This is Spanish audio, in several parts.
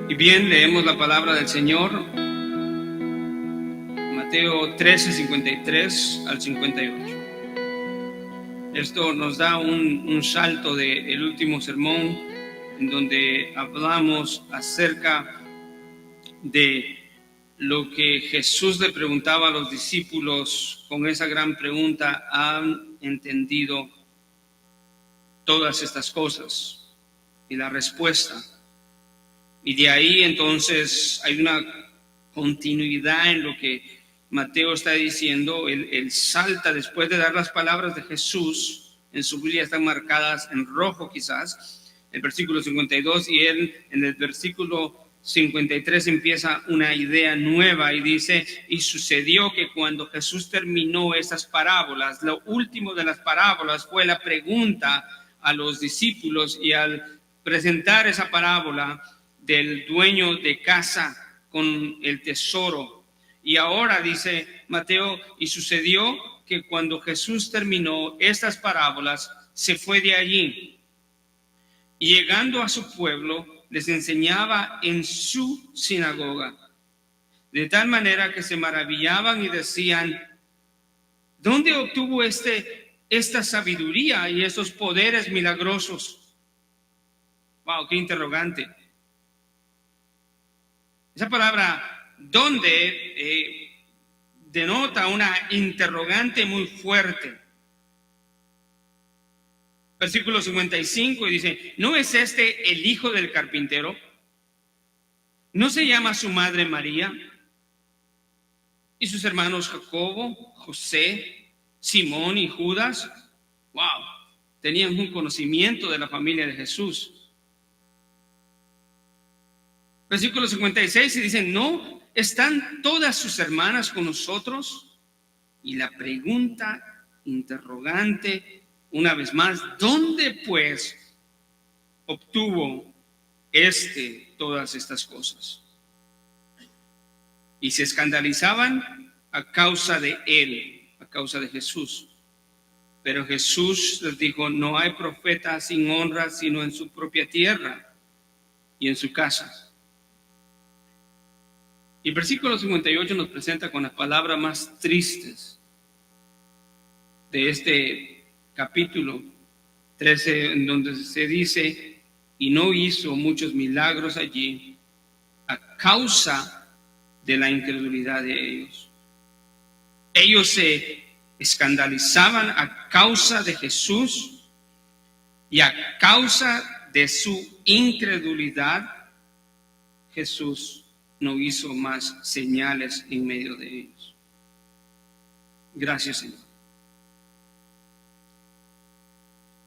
Y bien, leemos la palabra del Señor, Mateo 13, 53 al 58. Esto nos da un salto del último sermón, en donde hablamos acerca de lo que Jesús le preguntaba a los discípulos con esa gran pregunta: ¿han entendido todas estas cosas? Y la respuesta. Y de ahí entonces hay una continuidad en lo que Mateo está diciendo. Él salta después de dar las palabras de Jesús. En su Biblia están marcadas en rojo quizás, el versículo 52, y él en el versículo 53 empieza una idea nueva y dice: y sucedió que cuando Jesús terminó esas parábolas, lo último de las parábolas fue la pregunta a los discípulos, y al presentar esa parábola del dueño de casa con el tesoro. Y ahora dice Mateo: y sucedió que cuando Jesús terminó estas parábolas, se fue de allí, y llegando a su pueblo, les enseñaba en su sinagoga, de tal manera que se maravillaban y decían: ¿dónde obtuvo esta sabiduría y estos poderes milagrosos? Wow, qué interrogante. Esa palabra ¿dónde? Denota una interrogante muy fuerte. Versículo 55 y dice: ¿no es este el hijo del carpintero? ¿No se llama su madre María? ¿Y sus hermanos Jacobo, José, Simón y Judas? Wow, tenían un conocimiento de la familia de Jesús. Versículo 56 y dice: ¿no están todas sus hermanas con nosotros? Y la pregunta interrogante una vez más: ¿dónde pues obtuvo todas estas cosas? Y se escandalizaban a causa de él, a causa de Jesús. Pero Jesús les dijo: no hay profeta sin honra sino en su propia tierra y en su casa. Y el versículo 58 nos presenta con las palabras más tristes de este capítulo 13, en donde se dice: y no hizo muchos milagros allí a causa de la incredulidad de ellos. Ellos se escandalizaban a causa de Jesús, y a causa de su incredulidad Jesús no hizo más señales en medio de ellos. Gracias, Señor.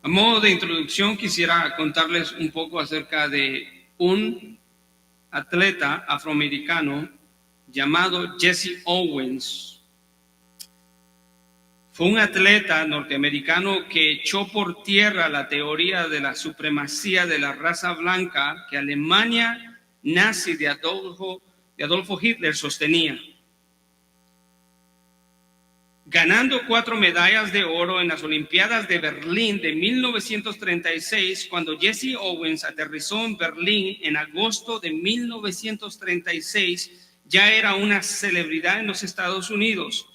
A modo de introducción, quisiera contarles un poco acerca de un atleta afroamericano llamado Jesse Owens. Fue un atleta norteamericano que echó por tierra la teoría de la supremacía de la raza blanca que Alemania nazi de Adolfo Hitler sostenía, ganando 4 medallas de oro en las Olimpiadas de Berlín de 1936. Cuando Jesse Owens aterrizó en Berlín en agosto de 1936, ya era una celebridad en los Estados Unidos.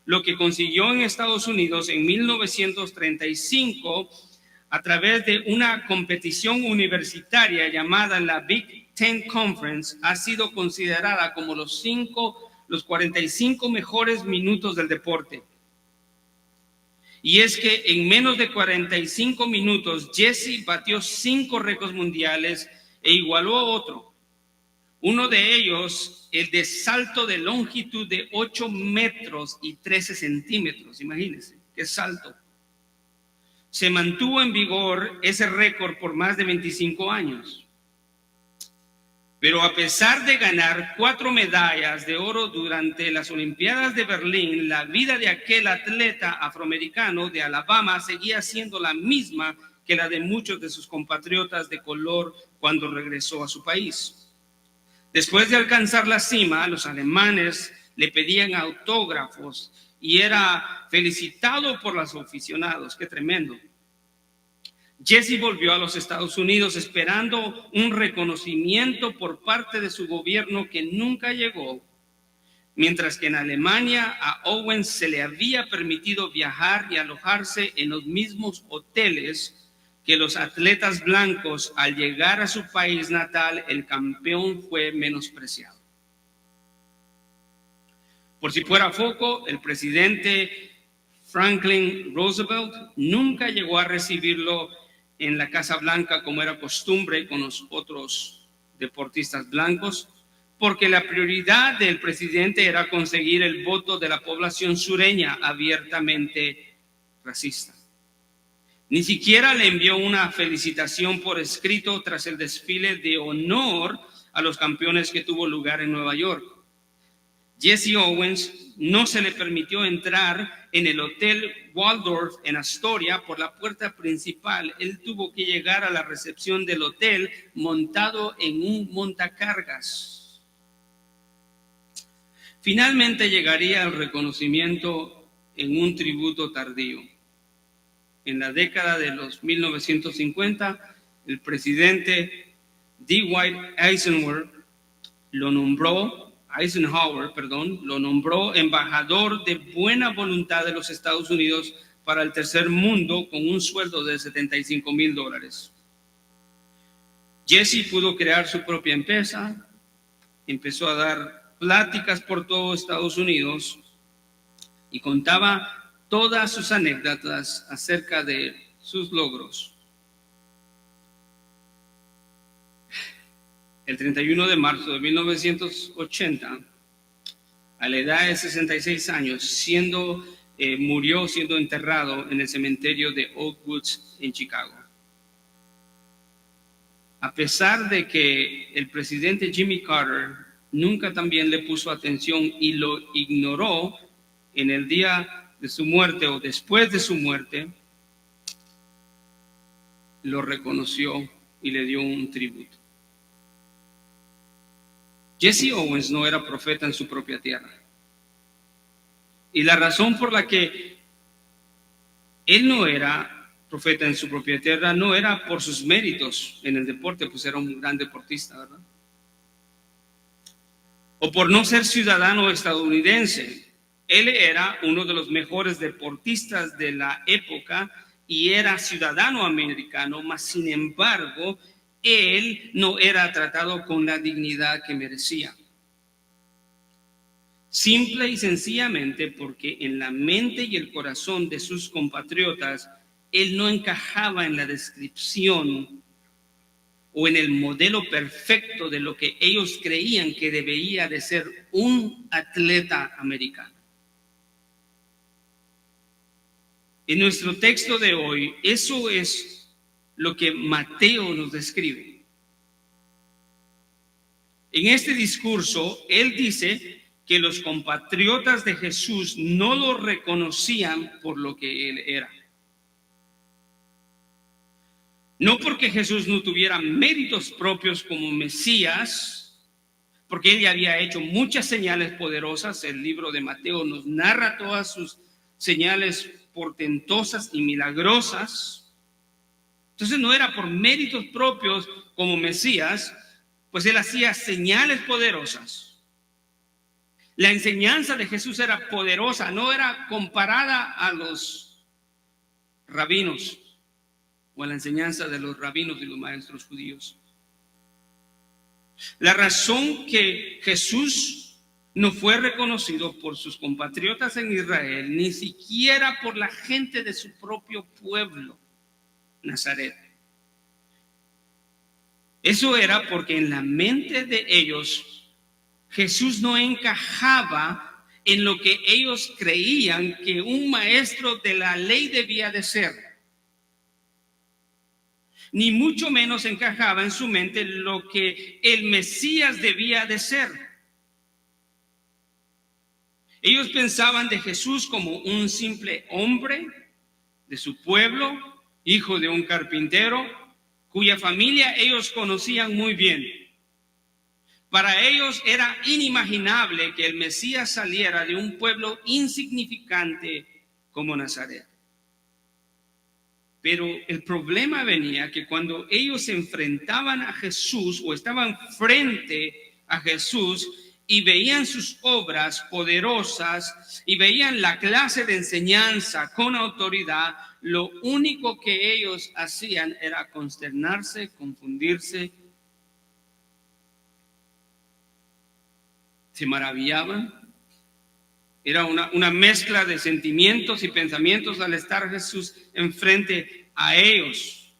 Lo que consiguió en Estados Unidos en 1935 a través de una competición universitaria llamada la Big Ten Conference ha sido considerada como los 45 mejores minutos del deporte. Y es que en menos de 45 minutos Jesse batió 5 récords mundiales e igualó a otro. Uno de ellos, el de salto de longitud de 8 metros y 13 centímetros. Imagínense, qué salto. Se mantuvo en vigor ese récord por más de 25 años. Pero a pesar de ganar 4 medallas de oro durante las Olimpiadas de Berlín, la vida de aquel atleta afroamericano de Alabama seguía siendo la misma que la de muchos de sus compatriotas de color cuando regresó a su país. Después de alcanzar la cima, los alemanes le pedían autógrafos y era felicitado por los aficionados. ¡Qué tremendo! Jesse volvió a los Estados Unidos esperando un reconocimiento por parte de su gobierno que nunca llegó, mientras que en Alemania a Owens se le había permitido viajar y alojarse en los mismos hoteles que los atletas blancos. Al llegar a su país natal, el campeón fue menospreciado. Por si fuera poco, el presidente Franklin Roosevelt nunca llegó a recibirlo en la Casa Blanca como era costumbre con los otros deportistas blancos, porque la prioridad del presidente era conseguir el voto de la población sureña abiertamente racista. Ni siquiera le envió una felicitación por escrito tras el desfile de honor a los campeones que tuvo lugar en Nueva York. Jesse Owens no se le permitió entrar en el Hotel Waldorf en Astoria por la puerta principal. Él tuvo que llegar a la recepción del hotel montado en un montacargas. Finalmente llegaría el reconocimiento en un tributo tardío. En la década de los 1950, el presidente Dwight Eisenhower lo nombró embajador de buena voluntad de los Estados Unidos para el tercer mundo con un sueldo de $75,000. Jesse pudo crear su propia empresa, empezó a dar pláticas por todo Estados Unidos y contaba todas sus anécdotas acerca de sus logros. El 31 de marzo de 1980, a la edad de 66 años, murió siendo enterrado en el cementerio de Oak Woods en Chicago. A pesar de que el presidente Jimmy Carter nunca también le puso atención y lo ignoró, en el día de su muerte o después de su muerte, lo reconoció y le dio un tributo. Jesse Owens no era profeta en su propia tierra. Y la razón por la que él no era profeta en su propia tierra no era por sus méritos en el deporte, pues era un gran deportista, ¿verdad? O por no ser ciudadano estadounidense. Él era uno de los mejores deportistas de la época y era ciudadano americano, mas sin embargo, él no era tratado con la dignidad que merecía. Simple y sencillamente porque en la mente y el corazón de sus compatriotas, él no encajaba en la descripción o en el modelo perfecto de lo que ellos creían que debería de ser un atleta americano. En nuestro texto de hoy, eso es lo que Mateo nos describe. En este discurso, él dice que los compatriotas de Jesús no lo reconocían por lo que él era. No porque Jesús no tuviera méritos propios como Mesías, porque él ya había hecho muchas señales poderosas. El libro de Mateo nos narra todas sus señales portentosas y milagrosas. Entonces no era por méritos propios como Mesías, pues él hacía señales poderosas. La enseñanza de Jesús era poderosa, no era comparada a los rabinos o a la enseñanza de los rabinos y los maestros judíos. La razón que Jesús no fue reconocido por sus compatriotas en Israel, ni siquiera por la gente de su propio pueblo, Nazaret. Eso era porque en la mente de ellos, Jesús no encajaba en lo que ellos creían que un maestro de la ley debía de ser. Ni mucho menos encajaba en su mente lo que el Mesías debía de ser. Ellos pensaban de Jesús como un simple hombre de su pueblo, hijo de un carpintero, cuya familia ellos conocían muy bien. Para ellos era inimaginable que el Mesías saliera de un pueblo insignificante como Nazaret. Pero el problema venía que cuando ellos se enfrentaban a Jesús o estaban frente a Jesús y veían sus obras poderosas y veían la clase de enseñanza con autoridad, lo único que ellos hacían era consternarse, confundirse, se maravillaban. Era una mezcla de sentimientos y pensamientos al estar Jesús enfrente a ellos.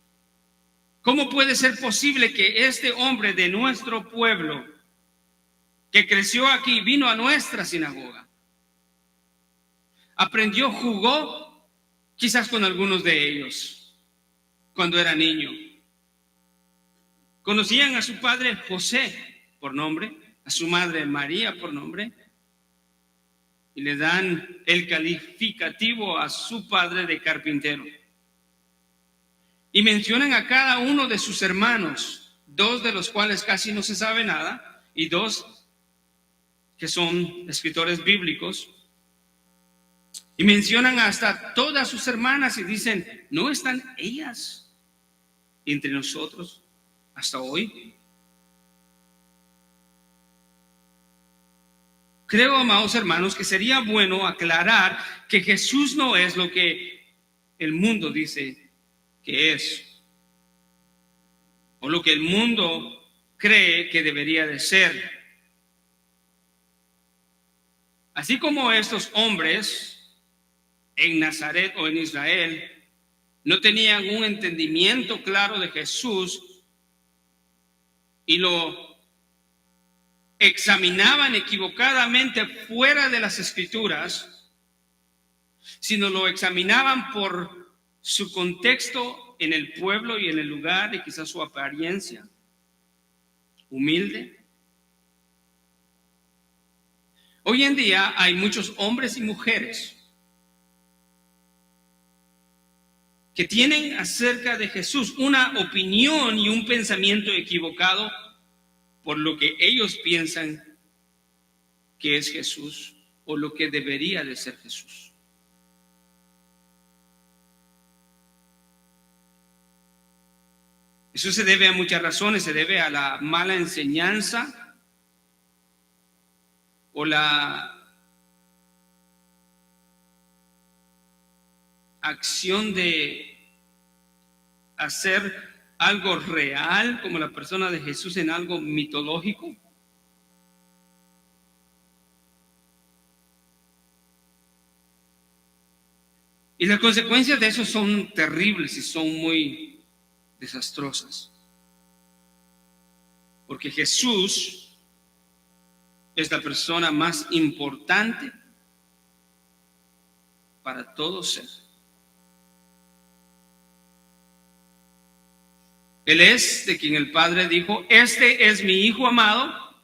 ¿Cómo puede ser posible que este hombre de nuestro pueblo, que creció aquí, vino a nuestra sinagoga, aprendió, jugó quizás con algunos de ellos cuando era niño? Conocían a su padre José por nombre, a su madre María por nombre, y le dan el calificativo a su padre de carpintero. Y mencionan a cada uno de sus hermanos, 2 de los cuales casi no se sabe nada, y 2 que son escritores bíblicos. Y mencionan hasta todas sus hermanas y dicen, ¿no están ellas entre nosotros hasta hoy? Creo, amados hermanos, que sería bueno aclarar que Jesús no es lo que el mundo dice que es, o lo que el mundo cree que debería de ser. Así como estos hombres en Nazaret o en Israel no tenían un entendimiento claro de Jesús y lo examinaban equivocadamente fuera de las Escrituras, sino lo examinaban por su contexto en el pueblo y en el lugar y quizás su apariencia humilde. Hoy en día hay muchos hombres y mujeres que tienen acerca de Jesús una opinión y un pensamiento equivocado por lo que ellos piensan que es Jesús o lo que debería de ser Jesús. Eso se debe a muchas razones, se debe a la mala enseñanza o la acción de hacer algo real, como la persona de Jesús, en algo mitológico. Y las consecuencias de eso son terribles y son muy desastrosas. Porque Jesús es la persona más importante para todo ser. Él es de quien el Padre dijo, este es mi Hijo amado,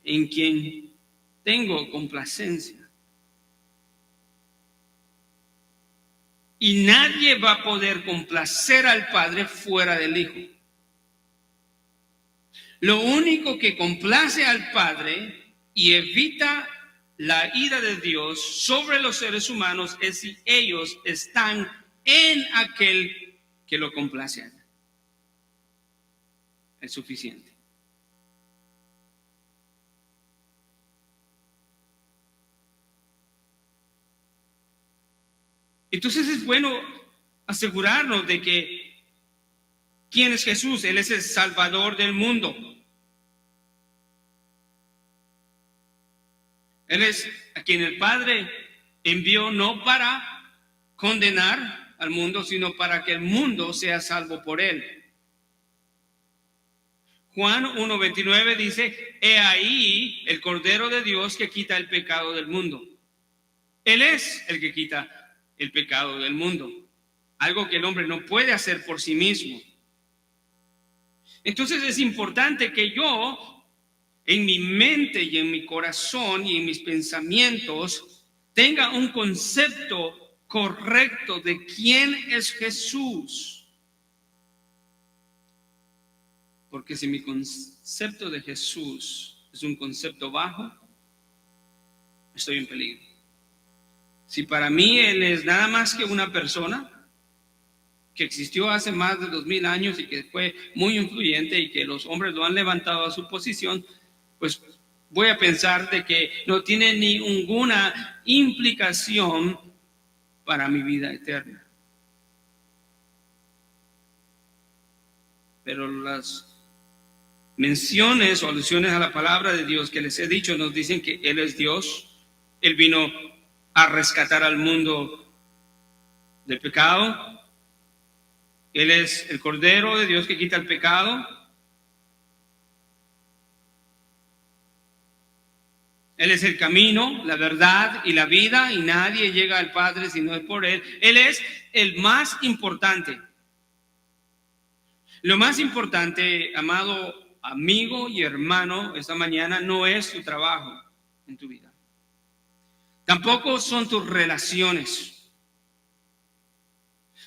en quien tengo complacencia. Y nadie va a poder complacer al Padre fuera del Hijo. Lo único que complace al Padre y evita la ira de Dios sobre los seres humanos es si ellos están en aquel que lo complace a él. Es suficiente. Entonces es bueno asegurarnos de que ¿quién es Jesús? Él es el Salvador del mundo. Él es a quien el Padre envió no para condenar al mundo, sino para que el mundo sea salvo por él. Juan 1:29 dice, he ahí el Cordero de Dios que quita el pecado del mundo. Él es el que quita el pecado del mundo, algo que el hombre no puede hacer por sí mismo. Entonces es importante que yo, en mi mente y en mi corazón y en mis pensamientos, tenga un concepto correcto de quién es Jesús. Porque si mi concepto de Jesús es un concepto bajo, estoy en peligro. Si para mí Él es nada más que una persona, que existió hace más de 2000 años y que fue muy influyente y que los hombres lo han levantado a su posición, pues voy a pensar de que no tiene ninguna implicación para mi vida eterna. Pero las menciones o alusiones a la palabra de Dios que les he dicho nos dicen que Él es Dios. Él vino a rescatar al mundo del pecado. Él es el Cordero de Dios que quita el pecado. Él es el camino, la verdad y la vida, y nadie llega al Padre si no es por Él. Él es el más importante. Lo más importante, amado amigo y hermano, esta mañana no es tu trabajo en tu vida. Tampoco son tus relaciones.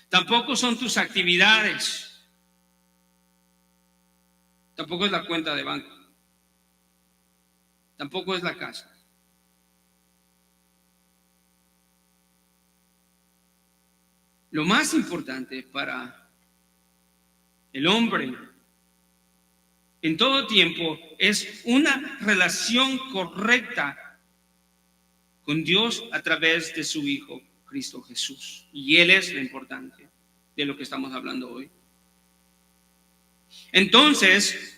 Tampoco son tus actividades. Tampoco es la cuenta de banco. Tampoco es la casa. Lo más importante para el hombre en todo tiempo es una relación correcta con Dios a través de su Hijo, Cristo Jesús. Y Él es lo importante de lo que estamos hablando hoy. Entonces,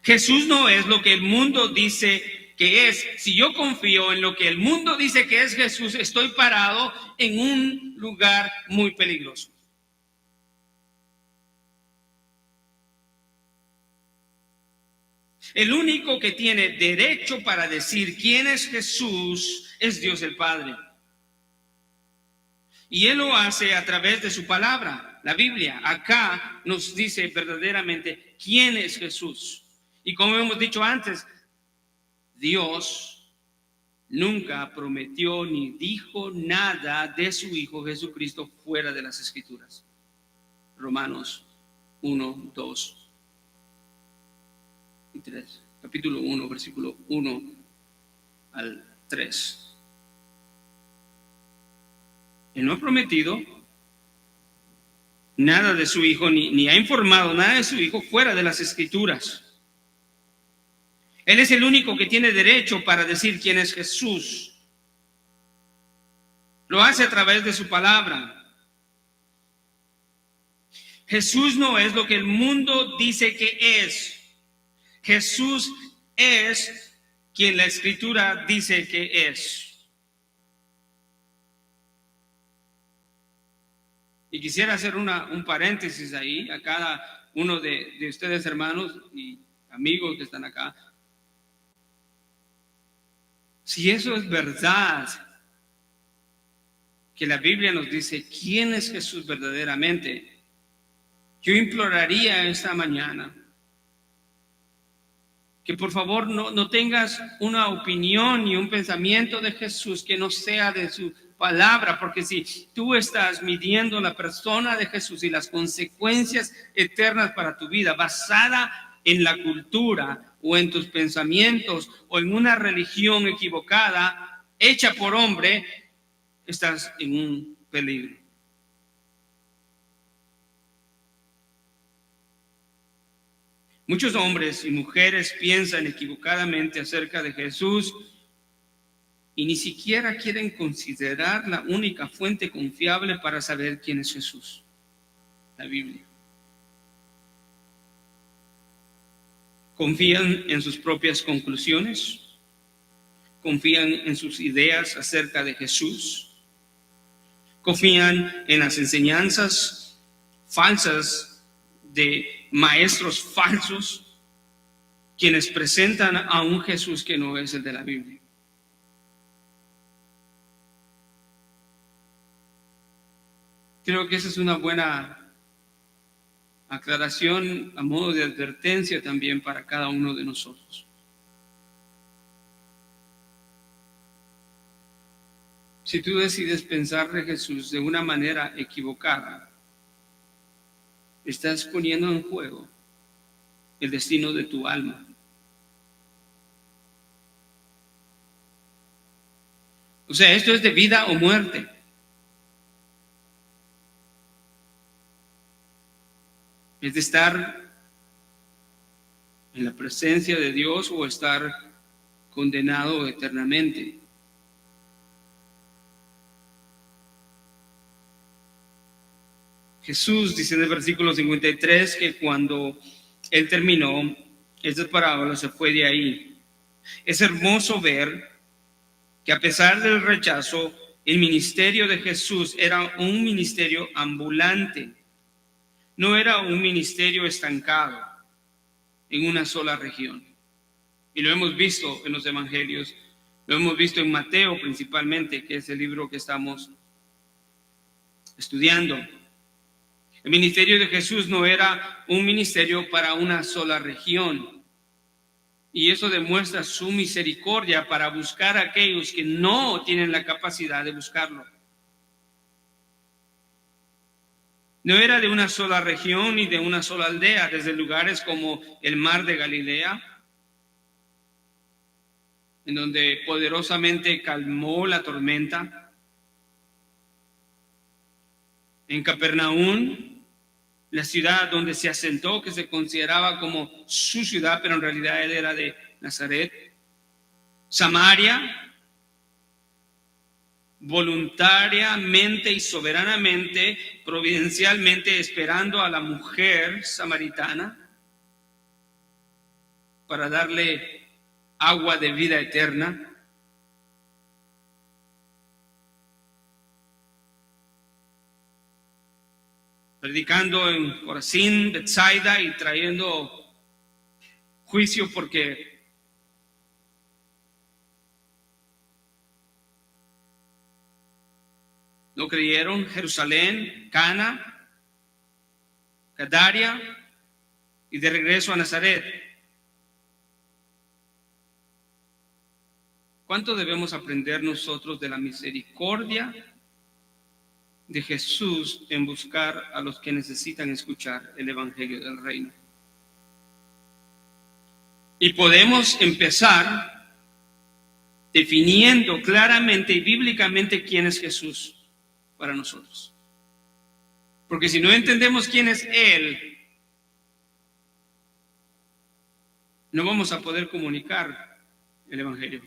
Jesús no es lo que el mundo dice que es. Si yo confío en lo que el mundo dice que es Jesús, estoy parado en un lugar muy peligroso. El único que tiene derecho para decir quién es Jesús es Dios el Padre. Y Él lo hace a través de su palabra, la Biblia. Acá nos dice verdaderamente quién es Jesús. Y como hemos dicho antes, Dios nunca prometió ni dijo nada de su Hijo Jesucristo fuera de las Escrituras. Romanos 1, 2 y 3. Capítulo 1, versículo 1 al 3. Él no ha prometido nada de su Hijo, ni ha informado nada de su Hijo fuera de las Escrituras. Él es el único que tiene derecho para decir quién es Jesús. Lo hace a través de su palabra. Jesús no es lo que el mundo dice que es. Jesús es quien la Escritura dice que es. Y quisiera hacer un paréntesis ahí a cada uno de ustedes, hermanos y amigos que están acá. Si eso es verdad, que la Biblia nos dice quién es Jesús verdaderamente, yo imploraría esta mañana que por favor no tengas una opinión y un pensamiento de Jesús que no sea de su palabra, porque si tú estás midiendo la persona de Jesús y las consecuencias eternas para tu vida basada en la cultura o en tus pensamientos o en una religión equivocada hecha por hombre, estás en un peligro. Muchos hombres y mujeres piensan equivocadamente acerca de Jesús y ni siquiera quieren considerar la única fuente confiable para saber quién es Jesús, la Biblia. Confían en sus propias conclusiones, confían en sus ideas acerca de Jesús, confían en las enseñanzas falsas de maestros falsos, quienes presentan a un Jesús que no es el de la Biblia. Creo que esa es una buena aclaración a modo de advertencia también para cada uno de nosotros. Si tú decides pensar de Jesús de una manera equivocada, estás poniendo en juego el destino de tu alma. O sea, esto es de vida o muerte. Es de estar en la presencia de Dios o estar condenado eternamente. Jesús dice en el versículo 53 que cuando Él terminó esta parábola se fue de ahí. Es hermoso ver que a pesar del rechazo, el ministerio de Jesús era un ministerio ambulante. No era un ministerio estancado en una sola región. Y lo hemos visto en los evangelios, lo hemos visto en Mateo principalmente, que es el libro que estamos estudiando. El ministerio de Jesús no era un ministerio para una sola región. Y eso demuestra su misericordia para buscar a aquellos que no tienen la capacidad de buscarlo. No era de una sola región ni de una sola aldea, desde lugares como el mar de Galilea, en donde poderosamente calmó la tormenta. En Capernaum, la ciudad donde se asentó, que se consideraba como su ciudad, pero en realidad él era de Nazaret. Samaria, voluntariamente y soberanamente, providencialmente esperando a la mujer samaritana para darle agua de vida eterna. Predicando en Corazín, Betsaida y trayendo juicio porque no creyeron. Jerusalén, Cana, Gadaria y de regreso a Nazaret. ¿Cuánto debemos aprender nosotros de la misericordia de Jesús en buscar a los que necesitan escuchar el evangelio del reino? Y podemos empezar definiendo claramente y bíblicamente quién es Jesús para nosotros. Porque si no entendemos quién es Él, no vamos a poder comunicar el evangelio,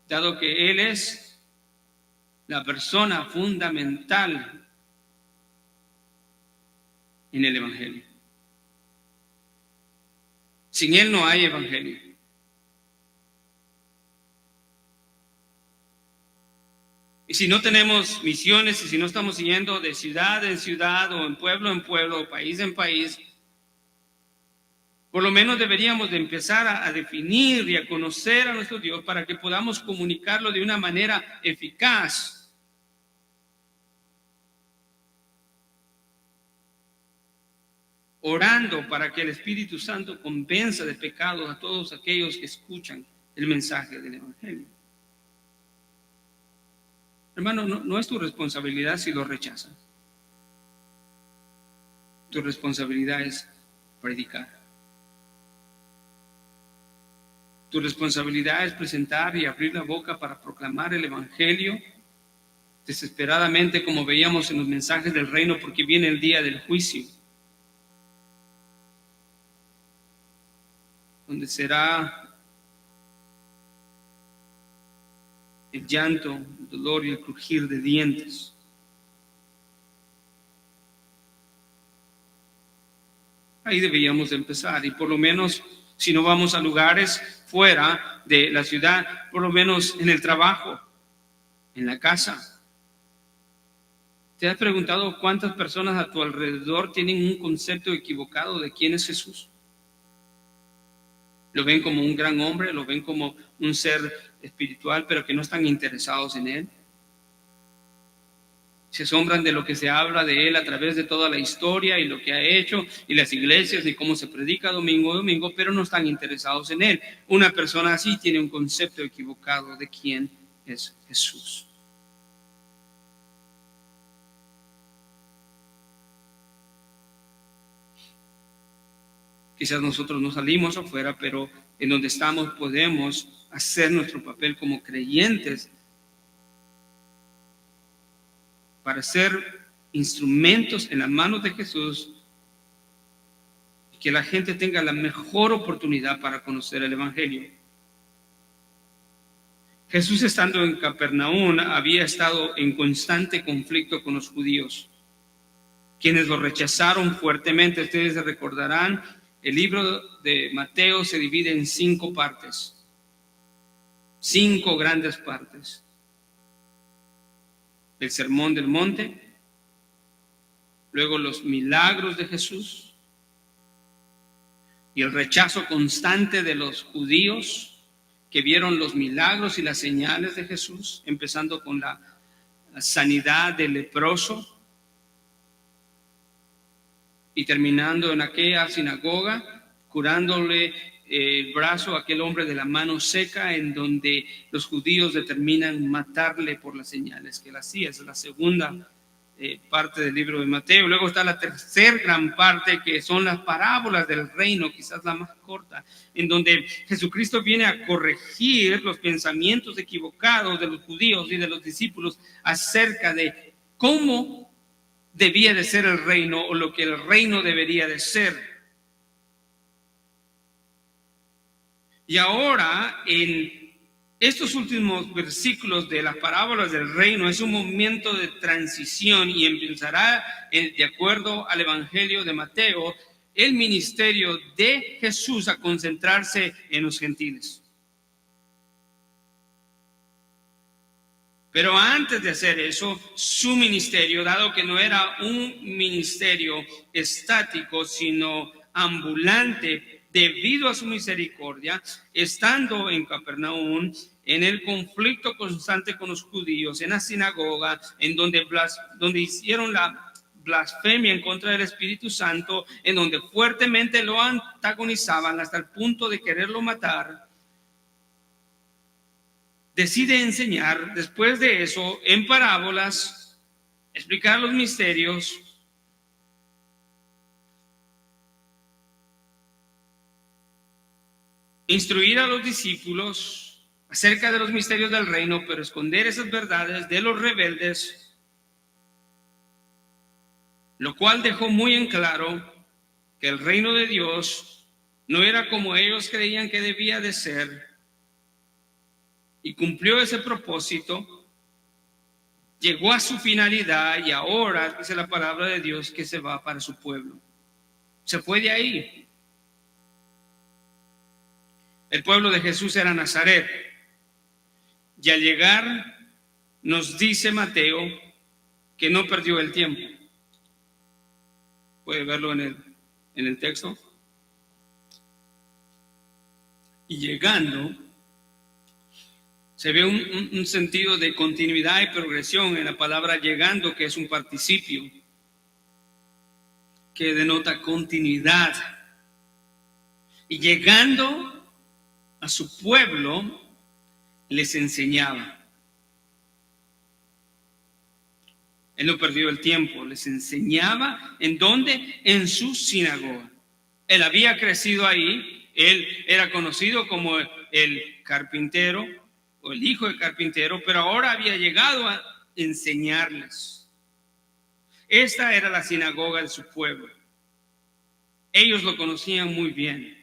dado que Él es la persona fundamental en el evangelio. Sin Él no hay evangelio. Y si no tenemos misiones, y si no estamos yendo de ciudad en ciudad, o en pueblo, o país en país, por lo menos deberíamos de empezar a definir y a conocer a nuestro Dios para que podamos comunicarlo de una manera eficaz. Orando para que el Espíritu Santo convenza de pecados a todos aquellos que escuchan el mensaje del evangelio. Hermano, no es tu responsabilidad si lo rechazan. Tu responsabilidad es predicar. Tu responsabilidad es presentar y abrir la boca para proclamar el evangelio desesperadamente, como veíamos en los mensajes del reino, porque viene el día del juicio, donde será el llanto, el dolor y el crujir de dientes. Ahí deberíamos empezar, y por lo menos si no vamos a lugares fuera de la ciudad, por lo menos en el trabajo, en la casa. ¿Te has preguntado cuántas personas a tu alrededor tienen un concepto equivocado de quién es Jesús? Lo ven como un gran hombre, lo ven como un ser espiritual, pero que no están interesados en Él. Se asombran de lo que se habla de Él a través de toda la historia y lo que ha hecho, y las iglesias y cómo se predica domingo a domingo, pero no están interesados en Él. Una persona así tiene un concepto equivocado de quién es Jesús. Quizás nosotros no salimos afuera, pero en donde estamos podemos hacer nuestro papel como creyentes para ser instrumentos en las manos de Jesús que la gente tenga la mejor oportunidad para conocer el Evangelio. Jesús, estando en Capernaum, había estado en constante conflicto con los judíos, quienes lo rechazaron fuertemente. Ustedes recordarán, el libro de Mateo se divide en 5 partes, 5 grandes partes: el Sermón del Monte, luego los milagros de Jesús y el rechazo constante de los judíos que vieron los milagros y las señales de Jesús, empezando con la sanidad del leproso y terminando en aquella sinagoga curándole el brazo a aquel hombre de la mano seca, en donde los judíos determinan matarle por las señales que él hacía. Esa es la segunda parte del libro de Mateo. Luego está la tercera gran parte, que son las parábolas del reino, quizás la más corta, en donde Jesucristo viene a corregir los pensamientos equivocados de los judíos y de los discípulos acerca de cómo debía de ser el reino, o lo que el reino debería de ser. Y ahora, en estos últimos versículos de las parábolas del reino, es un momento de transición y empezará, de acuerdo al Evangelio de Mateo, el ministerio de Jesús a concentrarse en los gentiles. Pero antes de hacer eso, su ministerio, dado que no era un ministerio estático, sino ambulante, debido a su misericordia, estando en Capernaum, en el conflicto constante con los judíos, en la sinagoga, en donde hicieron la blasfemia en contra del Espíritu Santo, en donde fuertemente lo antagonizaban hasta el punto de quererlo matar, decide enseñar después de eso en parábolas, explicar los misterios, instruir a los discípulos acerca de los misterios del reino, pero esconder esas verdades de los rebeldes, lo cual dejó muy en claro que el reino de Dios no era como ellos creían que debía de ser, y cumplió ese propósito, llegó a su finalidad, y ahora dice la palabra de Dios que se va para su pueblo. Se fue de ahí. El pueblo de Jesús era Nazaret, y al llegar nos dice Mateo que no perdió el tiempo. Puede verlo en el texto. Y llegando, se ve un sentido de continuidad y progresión en la palabra llegando, que es un participio que denota continuidad. Y llegando a su pueblo, les enseñaba. Él no perdió el tiempo, les enseñaba. ¿En dónde? En su sinagoga. Él había crecido ahí, él era conocido como el carpintero o el hijo del carpintero, pero ahora había llegado a enseñarles. Esta era la sinagoga de su pueblo. Ellos lo conocían muy bien.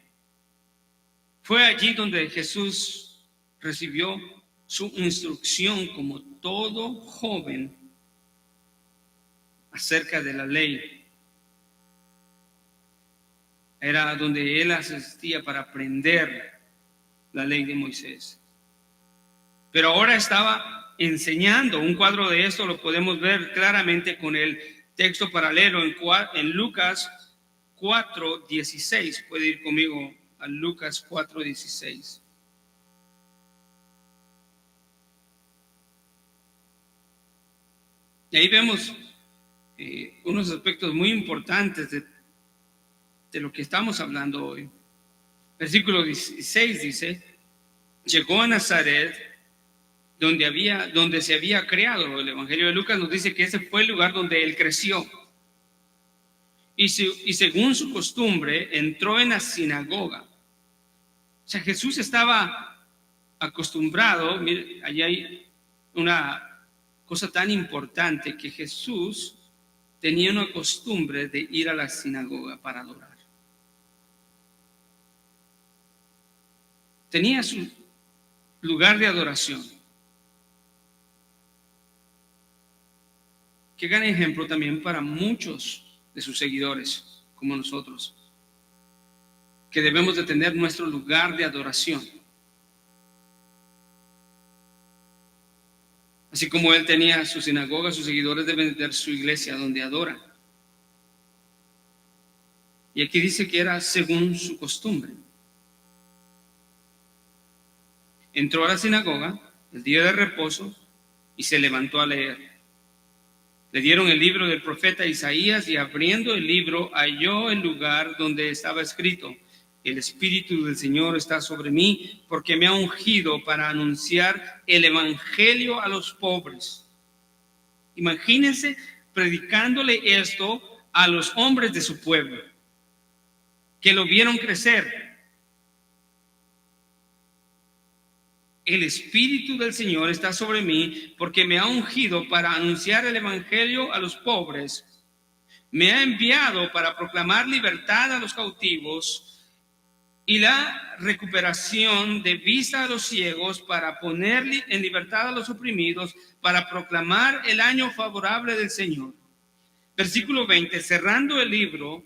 Fue allí donde Jesús recibió su instrucción como todo joven acerca de la ley. Era donde él asistía para aprender la ley de Moisés. Pero ahora estaba enseñando. Un cuadro de esto lo podemos ver claramente con el texto paralelo en Lucas 4:16. Puede ir conmigo a Lucas 4:16. Y ahí vemos unos aspectos muy importantes de lo que estamos hablando hoy. Versículo 16 dice: llegó a Nazaret, donde se había criado. El Evangelio de Lucas nos dice que ese fue el lugar donde él creció. Y según su costumbre, entró en la sinagoga. O sea, Jesús estaba acostumbrado. Mire, allí hay una cosa tan importante, que Jesús tenía una costumbre de ir a la sinagoga para adorar. tenía su lugar de adoración. Qué gran ejemplo también para muchos de sus seguidores, como nosotros, que debemos de tener nuestro lugar de adoración. Así como él tenía su sinagoga, sus seguidores deben tener su iglesia donde adoran. Y aquí dice que era según su costumbre. Entró a la sinagoga el día de reposo y se levantó a leer. Le dieron el libro del profeta Isaías y abriendo el libro halló el lugar donde estaba escrito: el Espíritu del Señor está sobre mí porque me ha ungido para anunciar el evangelio a los pobres. Imagínense predicándole esto a los hombres de su pueblo, que lo vieron crecer. El Espíritu del Señor está sobre mí porque me ha ungido para anunciar el evangelio a los pobres. Me ha enviado para proclamar libertad a los cautivos y la recuperación de vista a los ciegos, para poner en libertad a los oprimidos, para proclamar el año favorable del Señor. Versículo 20, cerrando el libro,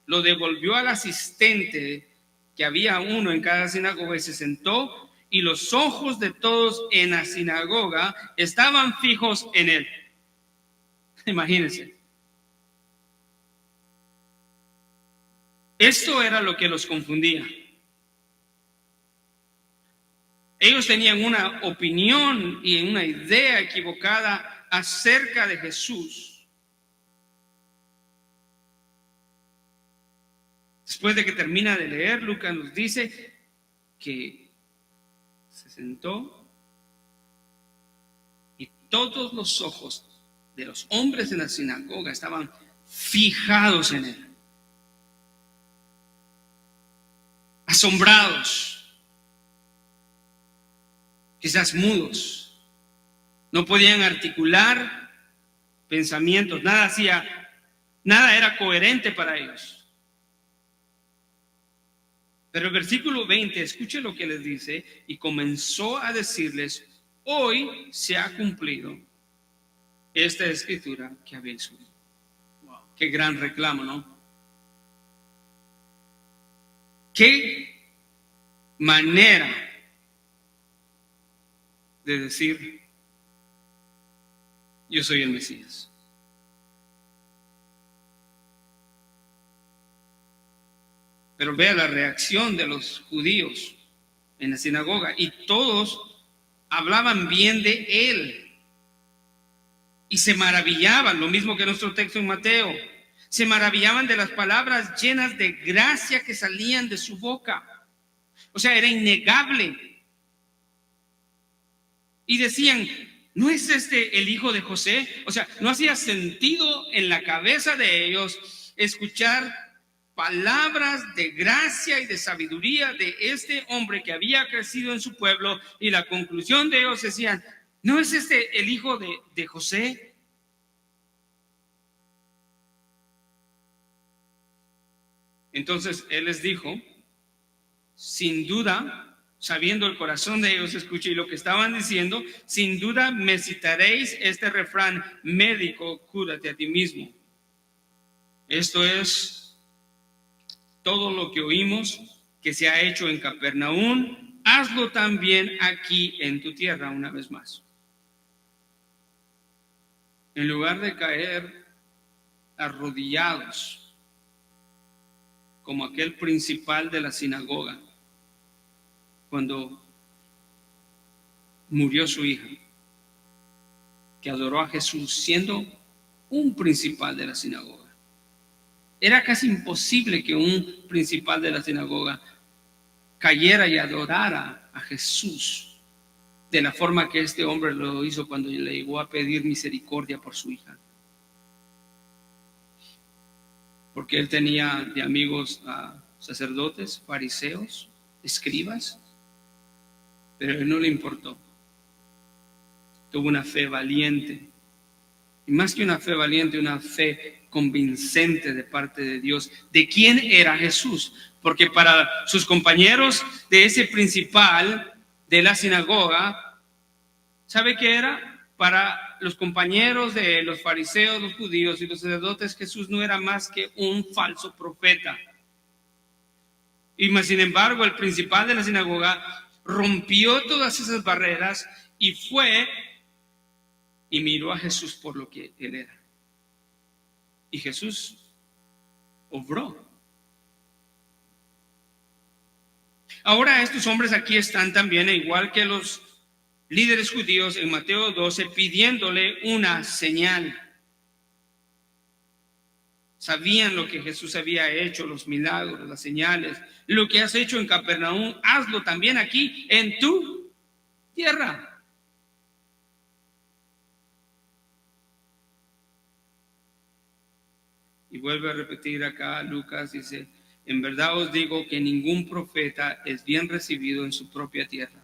lo devolvió al asistente, que había uno en cada sinagoga, y se sentó, y los ojos de todos en la sinagoga estaban fijos en él. Imagínense. Esto era lo que los confundía. Ellos tenían una opinión y una idea equivocada acerca de Jesús. Después de que termina de leer, Lucas nos dice que se sentó y todos los ojos de los hombres en la sinagoga estaban fijados en él, asombrados, quizás mudos, no podían articular pensamientos, nada era coherente para ellos. Pero el versículo 20, escuche lo que les dice, y comenzó a decirles: hoy se ha cumplido esta escritura que habéis oído. Wow, qué gran reclamo, ¿no? Qué manera de decir: yo soy el Mesías. Pero vea la reacción de los judíos en la sinagoga, y todos hablaban bien de él y se maravillaban, lo mismo que nuestro texto en Mateo, se maravillaban de las palabras llenas de gracia que salían de su boca. O sea, era innegable. Y decían: ¿no es este el hijo de José? O sea, no hacía sentido en la cabeza de ellos escuchar palabras de gracia y de sabiduría de este hombre que había crecido en su pueblo, y la conclusión de ellos decían: ¿no es este el hijo de José? Entonces él les dijo, sin duda, sabiendo el corazón de ellos, escuché lo que estaban diciendo: sin duda me citaréis este refrán médico, cúrate a ti mismo. Esto es todo lo que oímos que se ha hecho en Capernaum, hazlo también aquí en tu tierra. Una vez más, en lugar de caer arrodillados como aquel principal de la sinagoga cuando murió su hija, que adoró a Jesús siendo un principal de la sinagoga. Era casi imposible que un principal de la sinagoga cayera y adorara a Jesús de la forma que este hombre lo hizo cuando le llegó a pedir misericordia por su hija. Porque él tenía de amigos a sacerdotes, fariseos, escribas, pero a él no le importó. Tuvo una fe valiente Y más que una fe valiente, una fe convincente de parte de Dios, de quién era Jesús. Porque para sus compañeros de ese principal de la sinagoga, ¿sabe qué era? Para los compañeros de los fariseos, los judíos y los sacerdotes, Jesús no era más que un falso profeta. Y más sin embargo, el principal de la sinagoga rompió todas esas barreras y fue y miró a Jesús por lo que él era. Y Jesús obró. Ahora estos hombres aquí están también, igual que los líderes judíos en Mateo 12, pidiéndole una señal. Sabían lo que Jesús había hecho, los milagros, las señales. Lo que has hecho en Capernaum, hazlo también aquí en tu tierra. Y vuelve a repetir acá, Lucas dice, en verdad os digo que ningún profeta es bien recibido en su propia tierra.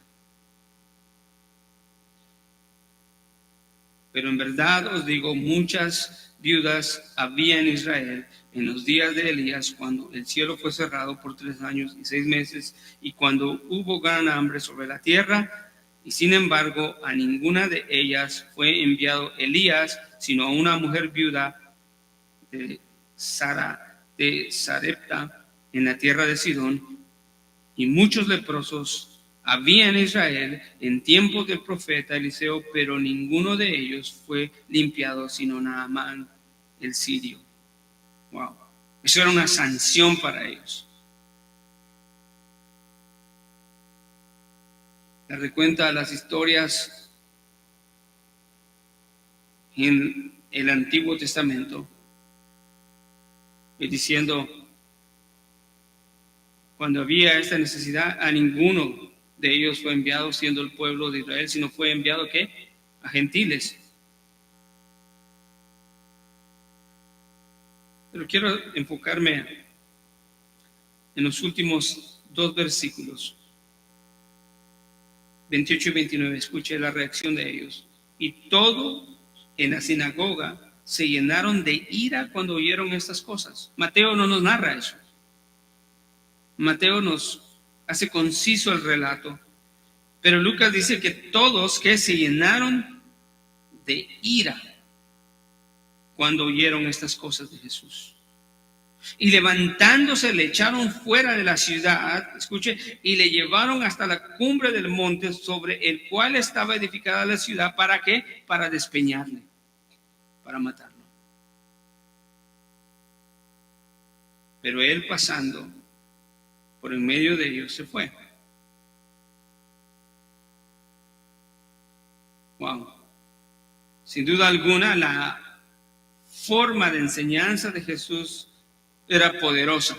Pero en verdad os digo, muchas viudas había en Israel en los días de Elías, cuando el cielo fue cerrado por 3 años y 6 meses, y cuando hubo gran hambre sobre la tierra, y sin embargo a ninguna de ellas fue enviado Elías, sino a una mujer viuda de Sarepta, en la tierra de Sidón. Y muchos leprosos había en Israel en tiempos del profeta Eliseo, pero ninguno de ellos fue limpiado, sino Naamán el sirio. Wow, eso era una sanción para ellos. Le recuenta las historias en el Antiguo Testamento, y diciendo, cuando había esta necesidad, a ninguno de ellos fue enviado siendo el pueblo de Israel, sino fue enviado ¿qué? A gentiles. Pero quiero enfocarme en los últimos 2 versículos, 28 y 29. Escuche la reacción de ellos. Y todo en la sinagoga se llenaron de ira cuando oyeron estas cosas. Mateo no nos narra eso. Mateo nos hace conciso el relato, pero Lucas dice que todos que se llenaron de ira cuando oyeron estas cosas de Jesús. Y levantándose le echaron fuera de la ciudad, escuche, y le llevaron hasta la cumbre del monte sobre el cual estaba edificada la ciudad. ¿Para qué? Para despeñarle, para matarlo. Pero él, pasando por en medio de ellos, se fue. Wow. Sin duda alguna, la forma de enseñanza de Jesús era poderosa.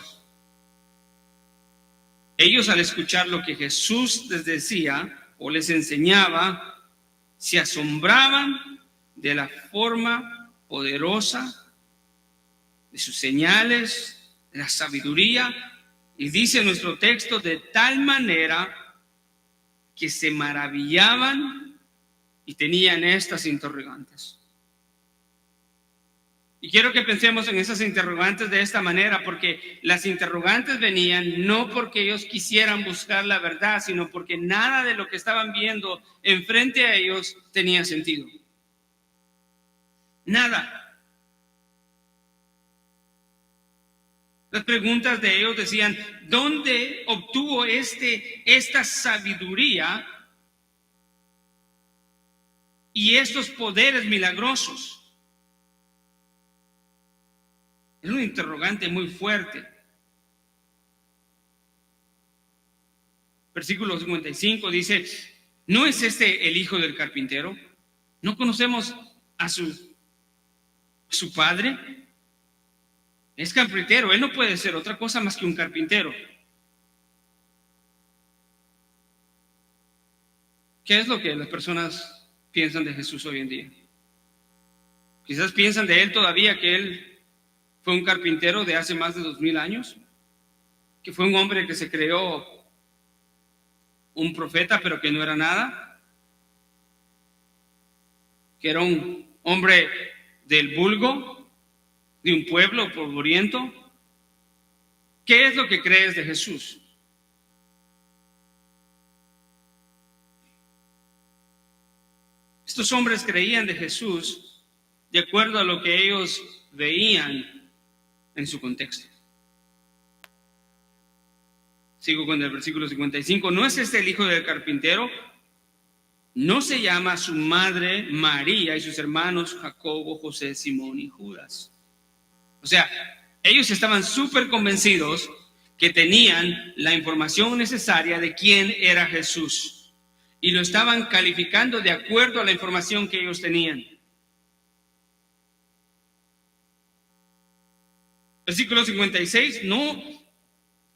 Ellos, al escuchar lo que Jesús les decía o les enseñaba, se asombraban de la forma poderosa de sus señales, de la sabiduría. Y dice nuestro texto, de tal manera que se maravillaban y tenían estas interrogantes. Y quiero que pensemos en esas interrogantes de esta manera, porque las interrogantes venían no porque ellos quisieran buscar la verdad, sino porque nada de lo que estaban viendo enfrente a ellos tenía sentido. Nada. Las preguntas de ellos decían, ¿dónde obtuvo esta sabiduría y estos poderes milagrosos? Es un interrogante muy fuerte. Versículo 55 dice, ¿no es este el hijo del carpintero? ¿No conocemos a su padre? Es carpintero, él no puede ser otra cosa más que un carpintero. ¿Qué es lo que las personas piensan de Jesús hoy en día? Quizás piensan de él todavía que él fue un carpintero de hace más de 2000 años, que fue un hombre que se creó un profeta pero que no era nada, que era un hombre del vulgo, de un pueblo polvoriento? ¿Qué es lo que crees de Jesús? Estos hombres creían de Jesús de acuerdo a lo que ellos veían en su contexto. Sigo con el versículo 55. ¿No es este el hijo del carpintero? ¿No se llama su madre María y sus hermanos Jacobo, José, Simón y Judas? O sea, ellos estaban súper convencidos que tenían la información necesaria de quién era Jesús y lo estaban calificando de acuerdo a la información que ellos tenían. Versículo 56, ¿no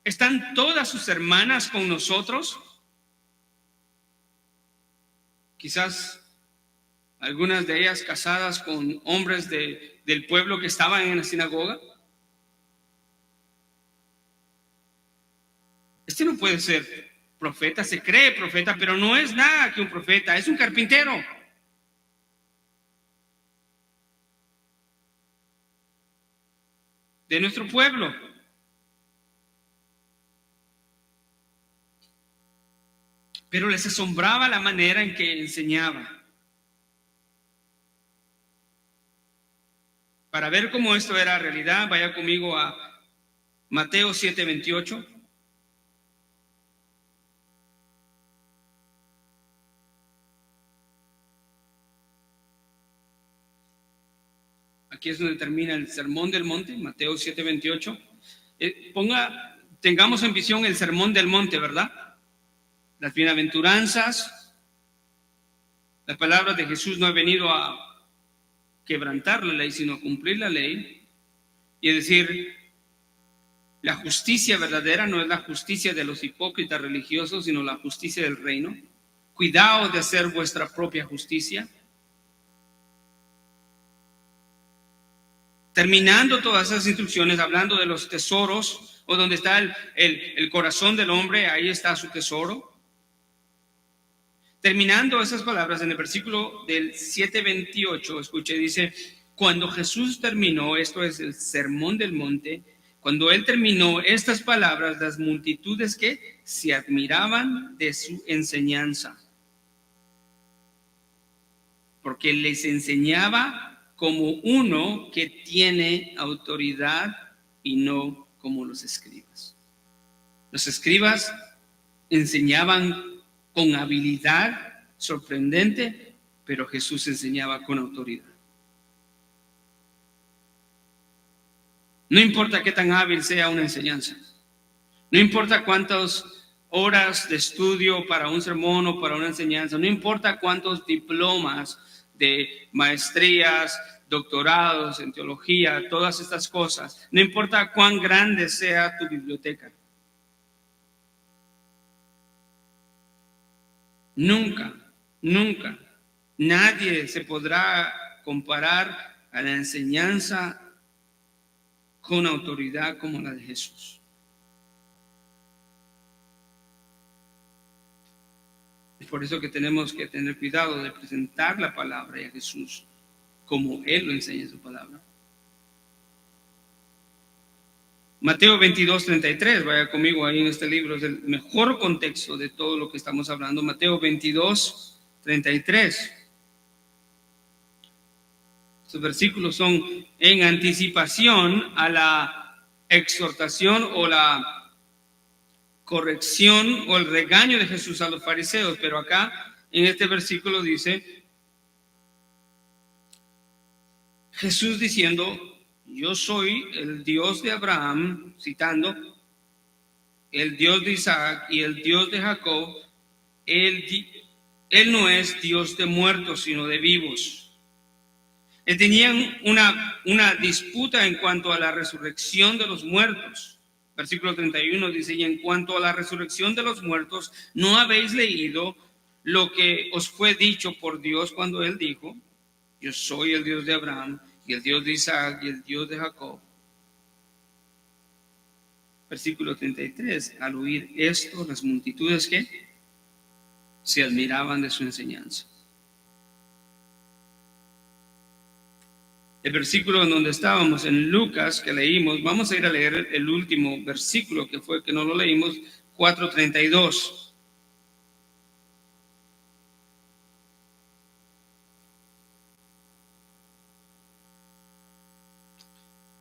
están todas sus hermanas con nosotros? Quizás algunas de ellas casadas con hombres del pueblo que estaban en la sinagoga. Este no puede ser profeta, se cree profeta, pero no es nada que un profeta, es un carpintero. De nuestro pueblo. Pero les asombraba la manera en que enseñaba. Para ver cómo esto era realidad, vaya conmigo a Mateo 7:28. Aquí es donde termina el Sermón del Monte, Mateo 7:28. Tengamos en visión el Sermón del Monte, ¿verdad? Las bienaventuranzas, las palabras de Jesús no ha venido a quebrantar la ley, sino a cumplir la ley. Y es decir, la justicia verdadera no es la justicia de los hipócritas religiosos, sino la justicia del reino. Cuidaos de hacer vuestra propia justicia. Terminando todas esas instrucciones, hablando de los tesoros, o donde está el corazón del hombre, ahí está su tesoro. Terminando esas palabras en el versículo del 7:28, escuche, dice, cuando Jesús terminó, esto es el Sermón del Monte, cuando él terminó estas palabras, las multitudes que se admiraban de su enseñanza, porque les enseñaba como uno que tiene autoridad y no como los escribas. Los escribas enseñaban con habilidad sorprendente, pero Jesús enseñaba con autoridad. No importa qué tan hábil sea una enseñanza, no importa cuántas horas de estudio para un sermón o para una enseñanza, no importa cuántos diplomas de maestrías, doctorados en teología, todas estas cosas, no importa cuán grande sea tu biblioteca. Nunca, nadie se podrá comparar a la enseñanza con autoridad como la de Jesús. Es por eso que tenemos que tener cuidado de presentar la palabra a Jesús como Él lo enseña en su palabra. Mateo 22:33, vaya conmigo ahí en este libro, es el mejor contexto de todo lo que estamos hablando. Mateo 22:33. Estos versículos son en anticipación a la exhortación o la corrección o el regaño de Jesús a los fariseos, pero acá en este versículo dice Jesús diciendo, yo soy el Dios de Abraham, citando, el Dios de Isaac y el Dios de Jacob. Él no es Dios de muertos, sino de vivos. Tenían una disputa en cuanto a la resurrección de los muertos. Versículo 31 dice, y en cuanto a la resurrección de los muertos, ¿no habéis leído lo que os fue dicho por Dios cuando Él dijo, yo soy el Dios de Abraham, y el Dios de Isaac, y el Dios de Jacob? Versículo 33, al oír esto, las multitudes que se admiraban de su enseñanza. el versículo en donde estábamos, en Lucas, que leímos. Vamos a ir a leer el último versículo que fue que no lo leímos, 4:32.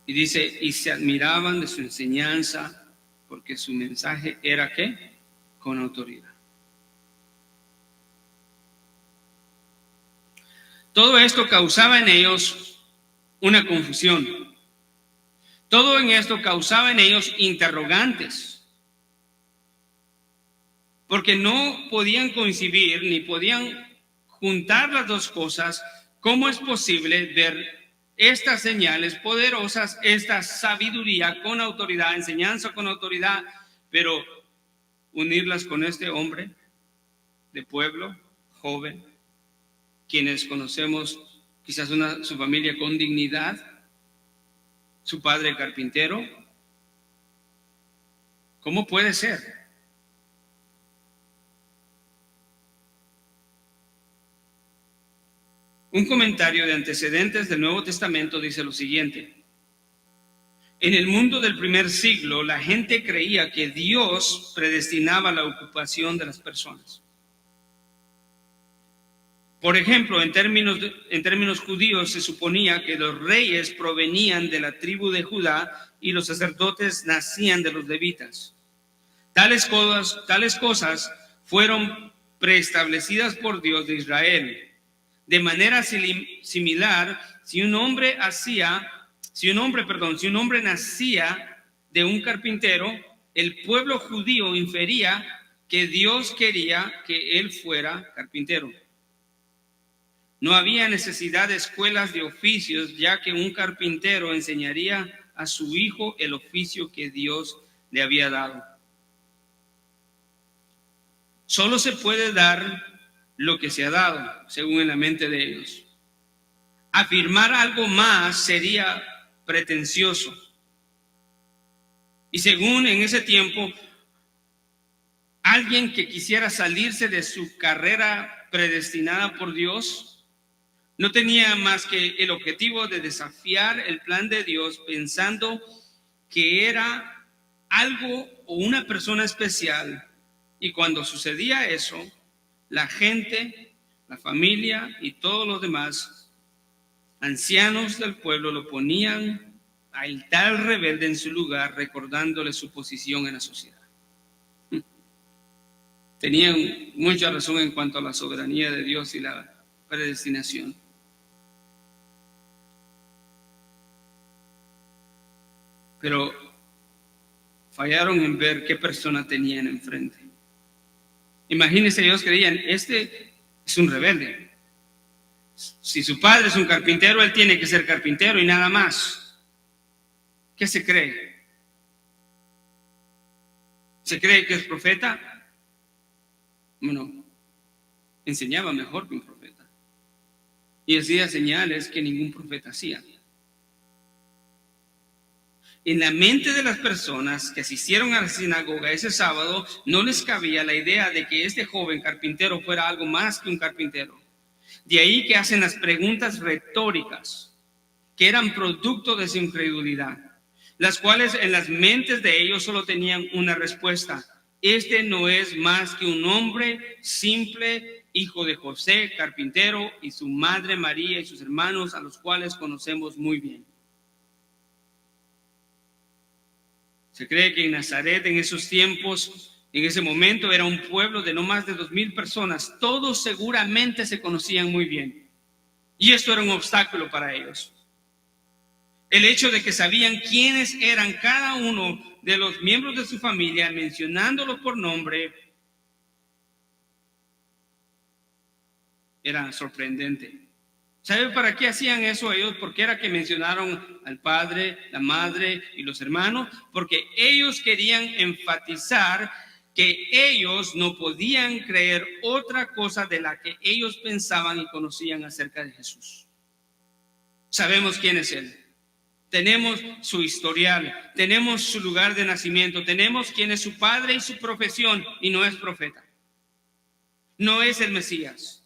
Y dice, y se admiraban de su enseñanza, porque su mensaje era ¿qué? Con autoridad. Todo esto causaba en ellos una confusión. Todo en esto causaba en ellos interrogantes, porque no podían concebir ni podían juntar las dos cosas. ¿Cómo es posible ver estas señales poderosas, esta sabiduría con autoridad, enseñanza con autoridad, pero unirlas con este hombre de pueblo, joven, quienes conocemos quizás su familia con dignidad, su padre carpintero? ¿Cómo puede ser? Un comentario de antecedentes del Nuevo Testamento dice lo siguiente: en el mundo del primer siglo, la gente creía que Dios predestinaba la ocupación de las personas. Por ejemplo, en términos judíos, se suponía que los reyes provenían de la tribu de Judá y los sacerdotes nacían de los levitas. Tales cosas fueron preestablecidas por Dios de Israel. De manera similar, si un hombre nacía de un carpintero, el pueblo judío infería que Dios quería que él fuera carpintero. No había necesidad de escuelas de oficios, ya que un carpintero enseñaría a su hijo el oficio que Dios le había dado. Solo se puede dar lo que se ha dado, según en la mente de ellos. Afirmar algo más sería pretencioso. Y según en ese tiempo, alguien que quisiera salirse de su carrera predestinada por Dios no tenía más que el objetivo de desafiar el plan de Dios, pensando que era algo o una persona especial. Y cuando sucedía eso, la gente, la familia y todos los demás ancianos del pueblo lo ponían al tal rebelde en su lugar, recordándole su posición en la sociedad. Tenían mucha razón en cuanto a la soberanía de Dios y la predestinación. Pero fallaron en ver qué persona tenían enfrente. Imagínense, ellos creían, este es un rebelde. Si su padre es un carpintero, él tiene que ser carpintero y nada más. ¿Qué se cree? ¿Se cree que es profeta? Bueno, enseñaba mejor que un profeta. Y hacía señales que ningún profeta hacía. En la mente de las personas que asistieron a la sinagoga ese sábado, no les cabía la idea de que este joven carpintero fuera algo más que un carpintero. De ahí que hacen las preguntas retóricas, que eran producto de su incredulidad, las cuales en las mentes de ellos solo tenían una respuesta: este no es más que un hombre simple, hijo de José, carpintero, y su madre María y sus hermanos, a los cuales conocemos muy bien. Se cree que en Nazaret, en esos tiempos, en ese momento, era un pueblo de no más de 2,000 personas. Todos seguramente se conocían muy bien. Y esto era un obstáculo para ellos. El hecho de que sabían quiénes eran cada uno de los miembros de su familia, mencionándolo por nombre, era sorprendente. ¿Sabe para qué hacían eso ellos? Porque era que mencionaron al padre, la madre y los hermanos, porque ellos querían enfatizar que ellos no podían creer otra cosa de la que ellos pensaban y conocían acerca de Jesús. Sabemos quién es Él. Tenemos su historial, tenemos su lugar de nacimiento, tenemos quién es su padre y su profesión, y no es profeta. No es el Mesías.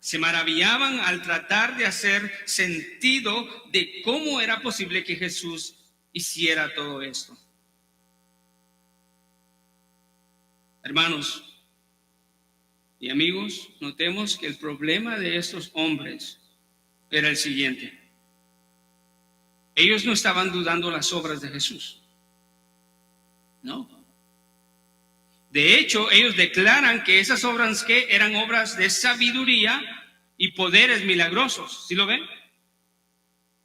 Se maravillaban al tratar de hacer sentido de cómo era posible que Jesús hiciera todo esto. Hermanos y amigos, notemos que el problema de estos hombres era el siguiente. Ellos no estaban dudando las obras de Jesús. No. De hecho, ellos declaran que esas obras que eran obras de sabiduría y poderes milagrosos. ¿Sí lo ven?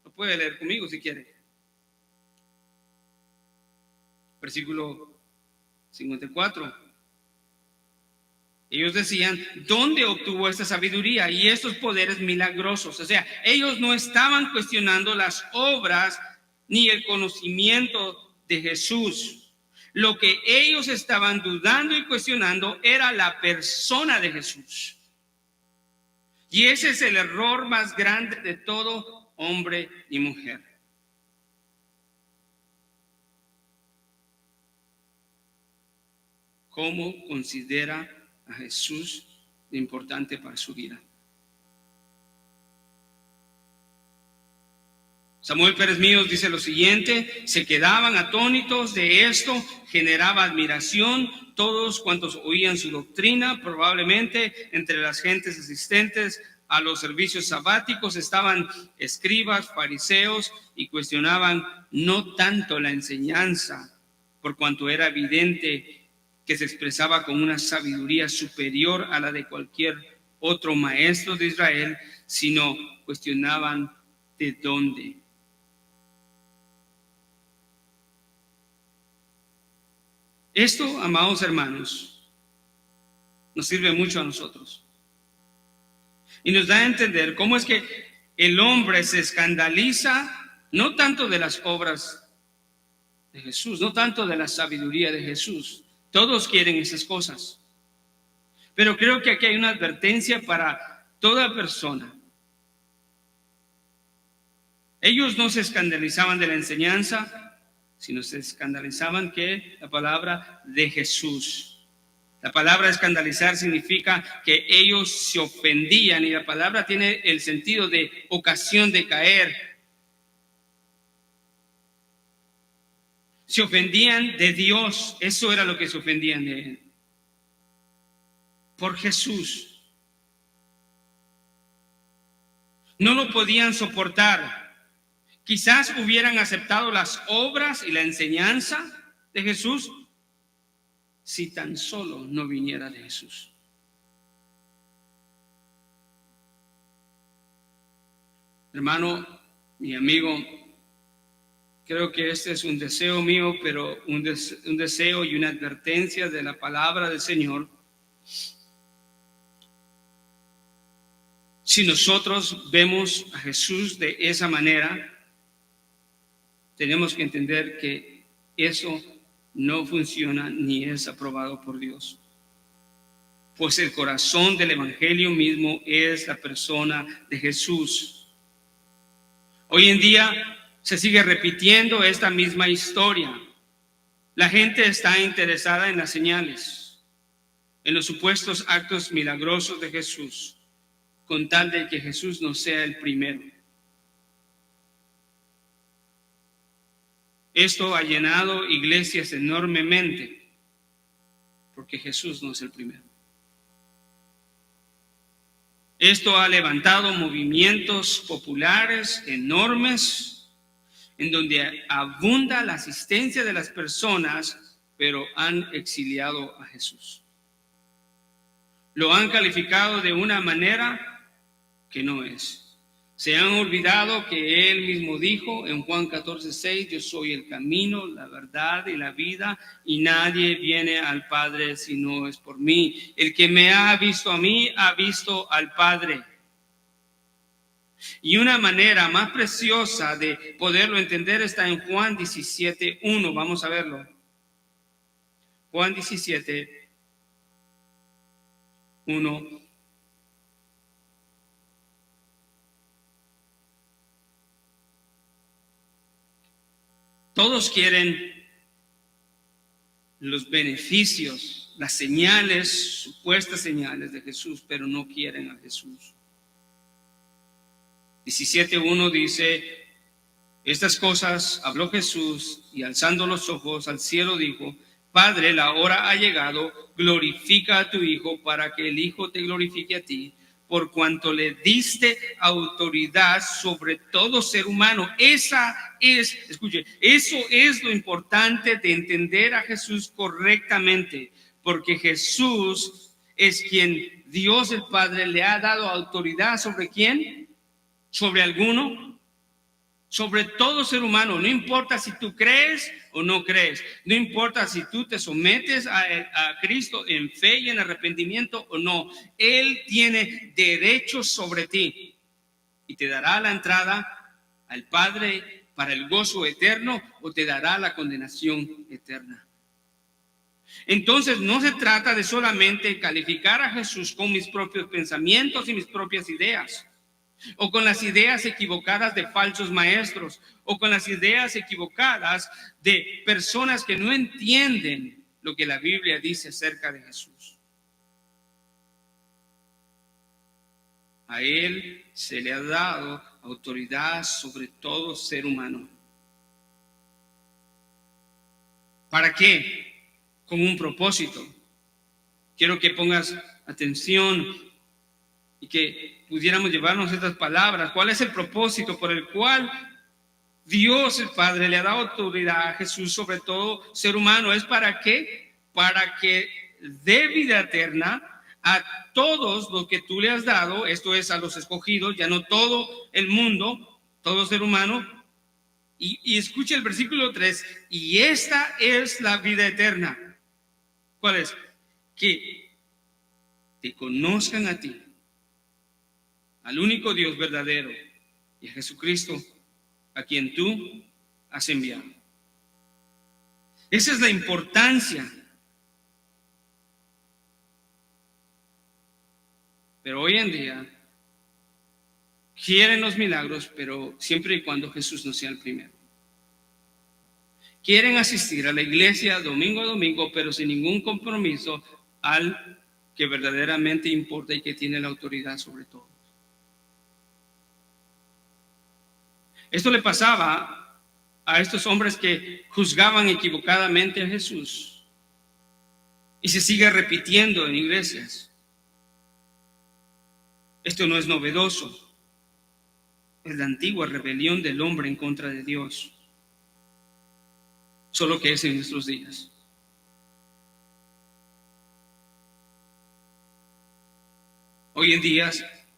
Lo puede leer conmigo si quiere. Versículo 54. Ellos decían, ¿dónde obtuvo esta sabiduría y estos poderes milagrosos? O sea, ellos no estaban cuestionando las obras ni el conocimiento de Jesús. Lo que ellos estaban dudando y cuestionando era la persona de Jesús. Y ese es el error más grande de todo hombre y mujer. ¿Cómo considera a Jesús importante para su vida? Samuel Pérez Míos dice lo siguiente: se quedaban atónitos de esto, generaba admiración todos cuantos oían su doctrina. Probablemente entre las gentes asistentes a los servicios sabáticos estaban escribas, fariseos, y cuestionaban no tanto la enseñanza, por cuanto era evidente que se expresaba con una sabiduría superior a la de cualquier otro maestro de Israel, sino cuestionaban de dónde. Esto, amados hermanos, nos sirve mucho a nosotros y nos da a entender cómo es que el hombre se escandaliza no tanto de las obras de Jesús, no tanto de la sabiduría de Jesús. Todos quieren esas cosas, pero creo que aquí hay una advertencia para toda persona. Ellos no se escandalizaban de la enseñanza, sino se escandalizaban que la palabra de Jesús. La palabra escandalizar significa que ellos se ofendían, y la palabra tiene el sentido de ocasión de caer. Se ofendían de Dios, eso era lo que se ofendían de Él. Por Jesús. No lo podían soportar. Quizás hubieran aceptado las obras y la enseñanza de Jesús si tan solo no viniera de Jesús. Hermano y amigo, creo que este es un deseo mío, pero un deseo y una advertencia de la palabra del Señor. Si nosotros vemos a Jesús de esa manera, tenemos que entender que eso no funciona ni es aprobado por Dios. Pues el corazón del evangelio mismo es la persona de Jesús. Hoy en día se sigue repitiendo esta misma historia. La gente está interesada en las señales, en los supuestos actos milagrosos de Jesús, con tal de que Jesús no sea el primero. Esto ha llenado iglesias enormemente, porque Jesús no es el primero. Esto ha levantado movimientos populares enormes, en donde abunda la asistencia de las personas, pero han exiliado a Jesús. Lo han calificado de una manera que no es. Se han olvidado que Él mismo dijo en Juan 14:6, yo soy el camino, la verdad y la vida, y nadie viene al Padre si no es por mí. El que me ha visto a mí, ha visto al Padre. Y una manera más preciosa de poderlo entender está en Juan 17:1. Vamos a verlo. Juan 17:1. Todos quieren los beneficios, las señales, supuestas señales de Jesús, pero no quieren a Jesús. 17:1 dice: estas cosas habló Jesús y alzando los ojos al cielo dijo: Padre, la hora ha llegado, glorifica a tu Hijo para que el Hijo te glorifique a ti, por cuanto le diste autoridad sobre todo ser humano. Escuche, eso es lo importante de entender a Jesús correctamente, porque Jesús es quien Dios el Padre le ha dado autoridad sobre ¿quién? ¿Sobre alguno? Sobre todo ser humano. No importa si tú crees o no crees, no importa si tú te sometes a Cristo en fe y en arrepentimiento o no, Él tiene derechos sobre ti y te dará la entrada al Padre para el gozo eterno o te dará la condenación eterna. Entonces no se trata de solamente calificar a Jesús con mis propios pensamientos y mis propias ideas, o con las ideas equivocadas de falsos maestros, o con las ideas equivocadas de personas que no entienden lo que la Biblia dice acerca de Jesús. A Él se le ha dado autoridad sobre todo ser humano. ¿Para qué? Con un propósito. Quiero que pongas atención y que pudiéramos llevarnos estas palabras. ¿Cuál es el propósito por el cual Dios el Padre le ha dado autoridad a Jesús sobre todo ser humano? ¿Es para qué? Para que dé vida eterna a todos los que tú le has dado, esto es a los escogidos, ya no todo el mundo, todo ser humano. Y escucha el versículo 3, y esta es la vida eterna. ¿Cuál es? Que te conozcan a ti, al único Dios verdadero, y a Jesucristo, a quien tú has enviado. Esa es la importancia. Pero hoy en día quieren los milagros, pero siempre y cuando Jesús no sea el primero. Quieren asistir a la iglesia domingo a domingo, pero sin ningún compromiso al que verdaderamente importa y que tiene la autoridad sobre todo. Esto le pasaba a estos hombres que juzgaban equivocadamente a Jesús y se sigue repitiendo en iglesias. Esto no es novedoso, es la antigua rebelión del hombre en contra de Dios, solo que es en nuestros días. Hoy en día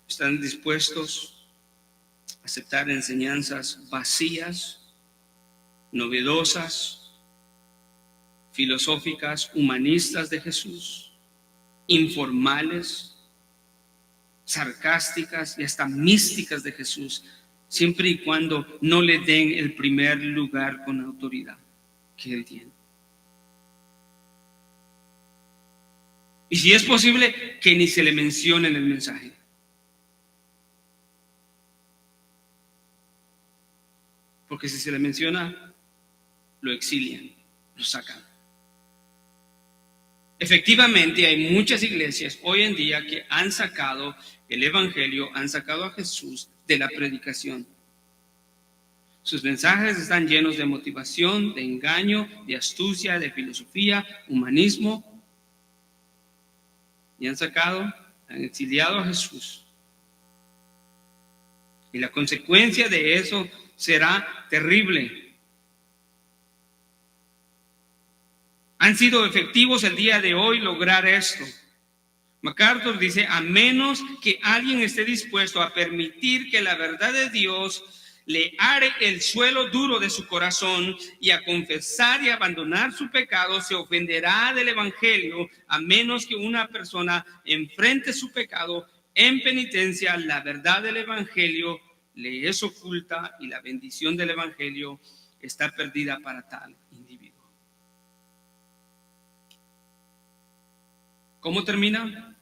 están dispuestos a aceptar enseñanzas vacías, novedosas, filosóficas, humanistas de Jesús, informales, sarcásticas y hasta místicas de Jesús, siempre y cuando no le den el primer lugar con autoridad que Él tiene. Y si es posible, que ni se le mencione en el mensaje. Porque si se le menciona, lo exilian, lo sacan. Efectivamente, hay muchas iglesias hoy en día que han sacado el evangelio, han sacado a Jesús de la predicación. Sus mensajes están llenos de motivación, de engaño, de astucia, de filosofía, humanismo. Y han exiliado a Jesús. Y la consecuencia de eso será terrible. Han sido efectivos el día de hoy lograr esto. MacArthur dice: a menos que alguien esté dispuesto a permitir que la verdad de Dios le are el suelo duro de su corazón y a confesar y abandonar su pecado, se ofenderá del evangelio, a menos que una persona enfrente su pecado en penitencia. La verdad del evangelio le es oculta y la bendición del evangelio está perdida para tal individuo. ¿Cómo termina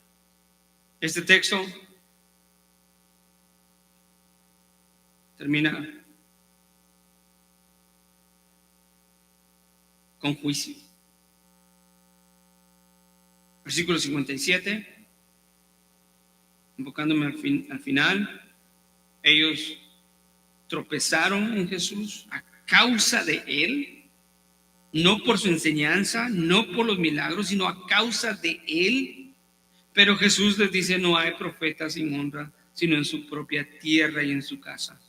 este texto? Termina con juicio. Versículo 57, enfocándome al final. Ellos tropezaron en Jesús a causa de Él, no por su enseñanza, no por los milagros, sino a causa de Él. Pero Jesús les dice: no hay profeta sin honra, sino en su propia tierra y en su casa.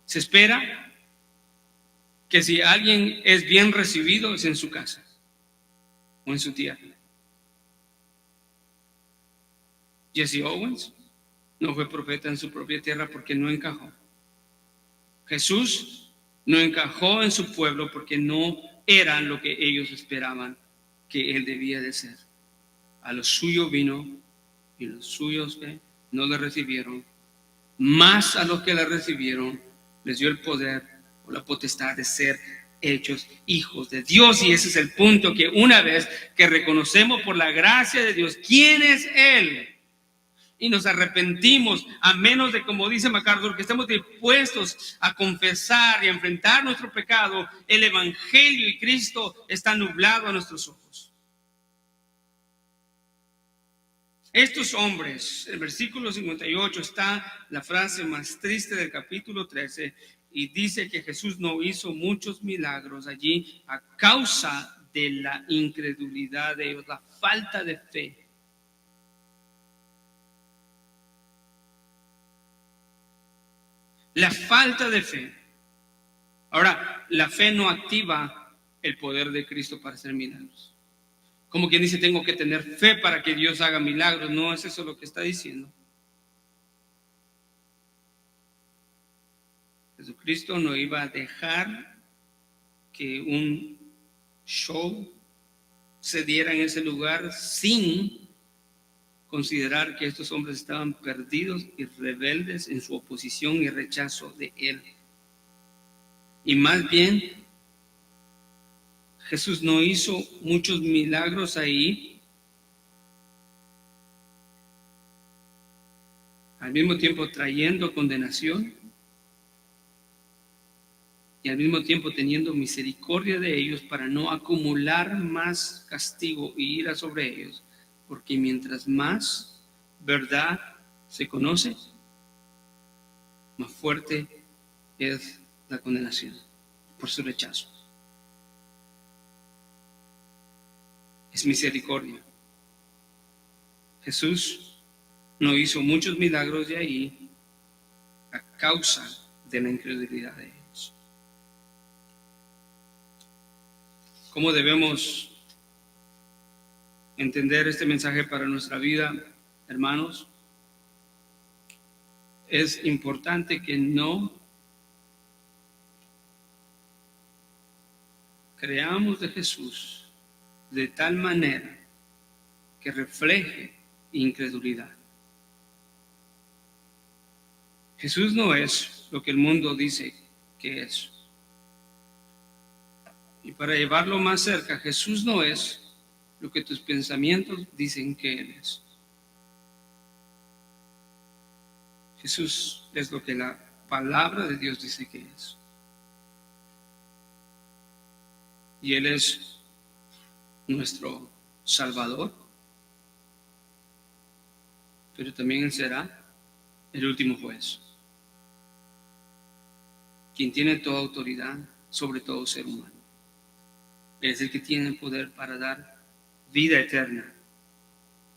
Se espera que si alguien es bien recibido, es en su casa o en su tierra. Jesse Owens no fue profeta en su propia tierra porque no encajó. Jesús no encajó en su pueblo porque no eran lo que ellos esperaban que él debía de ser. A los suyos vino y los suyos no le recibieron. Más a los que le recibieron les dio el poder o la potestad de ser hechos hijos de Dios. Y ese es el punto, que una vez que reconocemos por la gracia de Dios quién es Él y nos arrepentimos, a menos de, como dice MacArthur, que estemos dispuestos a confesar y a enfrentar nuestro pecado, el Evangelio y Cristo está nublado a nuestros ojos. Estos hombres, el versículo 58 está la frase más triste del capítulo 13, y dice que Jesús no hizo muchos milagros allí a causa de la incredulidad de ellos, la falta de fe. La falta de fe. Ahora, la fe no activa el poder de Cristo para hacer milagros. Como quien dice, tengo que tener fe para que Dios haga milagros. No es eso lo que está diciendo. Jesucristo no iba a dejar que un show se diera en ese lugar sin considerar que estos hombres estaban perdidos y rebeldes en su oposición y rechazo de Él. Y más bien, Jesús no hizo muchos milagros ahí, al mismo tiempo trayendo condenación y al mismo tiempo teniendo misericordia de ellos para no acumular más castigo y ira sobre ellos, porque mientras más verdad se conoce, más fuerte es la condenación por su rechazo. Es misericordia. Jesús no hizo muchos milagros de ahí a causa de la incredulidad de ellos. ¿Cómo debemos entender este mensaje para nuestra vida, hermanos? Es importante que no creamos de Jesús de tal manera que refleje incredulidad. Jesús no es lo que el mundo dice que es. Y para llevarlo más cerca, Jesús no es lo que tus pensamientos dicen que Él es. Jesús es lo que la palabra de Dios dice que es. Y Él es nuestro Salvador, pero también Él será el último juez, quien tiene toda autoridad sobre todo ser humano. Él es el que tiene el poder para dar vida eterna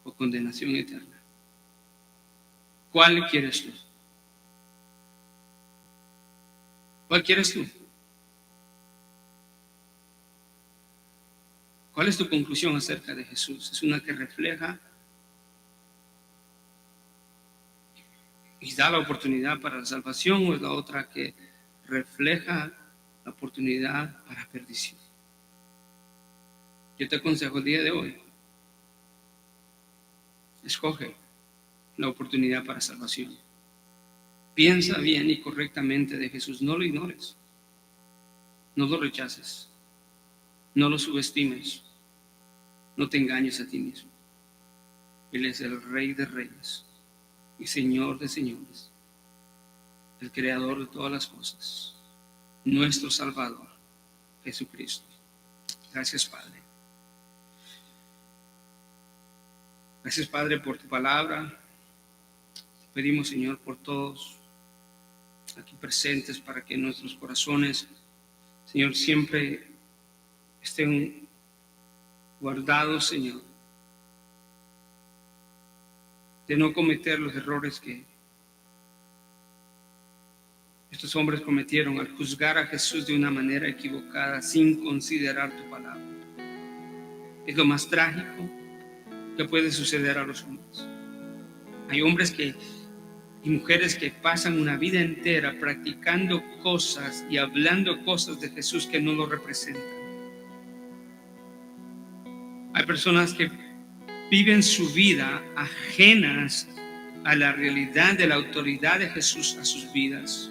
o condenación eterna. ¿Cuál quieres tú? ¿Cuál quieres tú? ¿Cuál es tu conclusión acerca de Jesús? ¿Es una que refleja y da la oportunidad para la salvación, o es la otra que refleja la oportunidad para perdición? Yo te aconsejo el día de hoy, escoge la oportunidad para salvación. Piensa bien y correctamente de Jesús. No lo ignores, no lo rechaces, no lo subestimes, no te engañes a ti mismo. Él es el Rey de Reyes y Señor de señores, el Creador de todas las cosas, nuestro Salvador, Jesucristo. Gracias, Padre. Gracias, Padre, por tu palabra. Pedimos, Señor, por todos aquí presentes, para que nuestros corazones, Señor, siempre estén guardados, Señor, de no cometer los errores que estos hombres cometieron al juzgar a Jesús de una manera equivocada, sin considerar tu palabra. Es lo más trágico que puede suceder a los hombres. Hay hombres y mujeres que pasan una vida entera practicando cosas y hablando cosas de Jesús que no lo representan. Hay personas que viven su vida ajenas a la realidad de la autoridad de Jesús a sus vidas.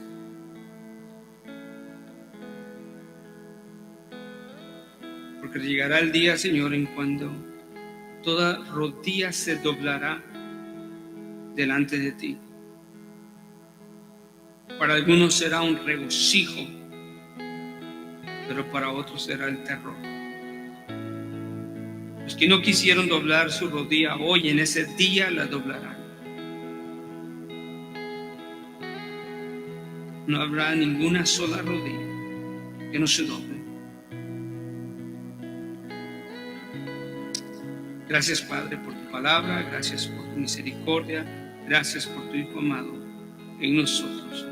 Porque llegará el día, Señor, en cuando toda rodilla se doblará delante de ti. Para algunos será un regocijo, pero para otros será el terror. Los que no quisieron doblar su rodilla hoy, en ese día la doblarán. No habrá ninguna sola rodilla que no se doble. Gracias, Padre, por tu palabra, gracias por tu misericordia, gracias por tu Hijo amado en nosotros.